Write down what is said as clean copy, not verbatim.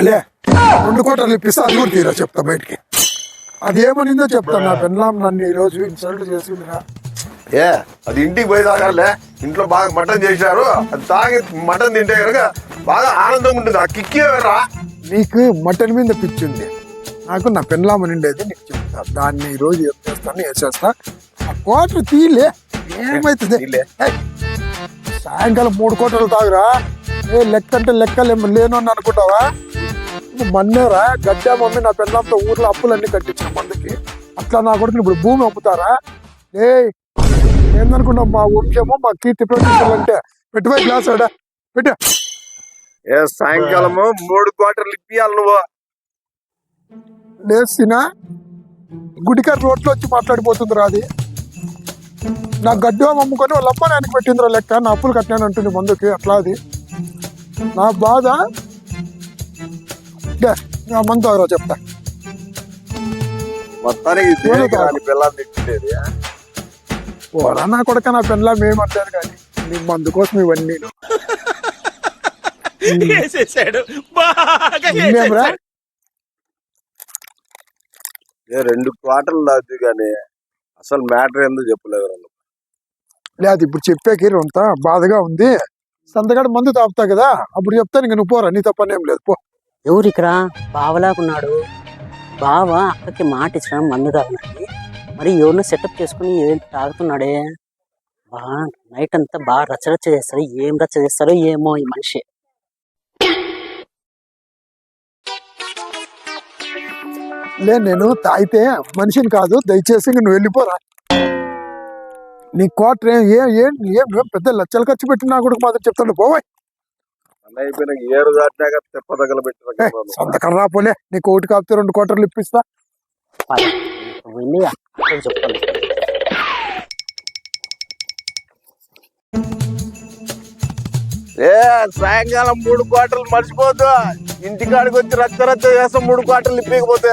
లే 2 కోటర్లు ఇప్పిస్తా, అది కూడా తీరా చెప్తా బయటికి. అది ఏమనిందో చెప్తాను. నా పెళ్ళాం నన్ను ఈరోజు ఇన్సల్ట్ చేసిందిరా. ఏ అది ఇంటికి పోయి తాగాలే, ఇంట్లో బాగా మటన్ చేశారు, అది తాగి మటన్ తింటే కనుక బాగా ఆనందంగా ఉంటుంది. ఆ కిక్కే రా. నీకు మటన్ మీద పిచ్చింది, నాకు నా పెళ్ళాం నిండేది నీకు చెప్తా. దాన్ని ఈరోజు ఏం చేస్తాను, వేసేస్తా. ఆ కోటర్ తీలే, ఏమవుతుంది? సాయంకాలం 3 కోటర్లు తాగురా. లెక్క అంటే లెక్కలు లేను అని అనుకుంటావా? మన్నేరా గడ్డా మమ్మీ నా పెళ్ళంతో ఊర్లో అప్పులన్నీ కట్టించిన మందికి. అట్లా నా కొడుకుని ఇప్పుడు భూమి అమ్ముతారా? ఏందనుకున్నావు? మా వంశమో మా కీర్తి ప్రతిష్టలు అంటే పెట్టుబడి గ్లాస్ ఆడా పెట్టా. సాయంకాలము 3 క్వార్టర్లు ఇప్పియాలి నువ్వు. లేచినా గుడికారు రోడ్లో వచ్చి మాట్లాడిపోతుందిరా. అది నా గడ్డో అమ్ముకొని వాళ్ళ అమ్మ నాయనకి పెట్టిందిరా లెక్క. నా అప్పులు కట్టాను అంటుంది మందుకి. అట్లా అది నా బాధ. నా మందు తాగరా చెప్తా. మొత్తానికి పిల్లలు తిట్టలేదు. పోరా నా కొడుక, నా పెళ్ళ మేమంటారు కానీ నీ మందు కోసం ఇవన్నీ. ఇంకేంరా 2 క్వార్టర్లు తాగుతూ కానీ అసలు మ్యాటర్ ఏందో చెప్పలేదు. లేదు ఇప్పుడు చెప్పాకి రొంత బాధగా ఉంది. సంతగాడు మందు తాపుతా కదా, అప్పుడు చెప్తాను. ఇంక నువ్వు పోరా, నీ తప్పనేం లేదు పో. ఎవరు ఇక్కడ బావలాగున్నాడు? బావ అక్కకి మాట ఇచ్చిన మందు తాగినది, మరి ఎవరిని సెటప్ చేసుకుని ఏం తాగుతున్నాడే? నైట్ అంతా బాగా రచ్చరచ్చ చేస్తారు. ఏం రచ్చ చేస్తారో ఏమో ఈ మనిషి. లే నేను తాగితే మనిషిని కాదు, దయచేసి నువ్వు వెళ్ళిపోరా. నీ కోటర్ ఏం పెద్ద లచ్చలు ఖర్చు పెట్టినా కూడా మాత్రం చెప్తాడు పోవాయి. అయిపోయినా ఏరు దాటినాక తెప్పదగల పెట్టిన సంతకం రాపోలే. నీకు 1 కాపితే 2 కోటర్లు ఇప్పిస్తా. వెళ్ళి అక్కడికి చెప్తాను. సాయంకాలం 3 క్వార్టర్లు మర్చిపోద్దు. ఇంటికాడికి వచ్చి రచ్చ రచ్చ చేస్తాం 3 క్వార్టర్లు ఇప్పకపోతే.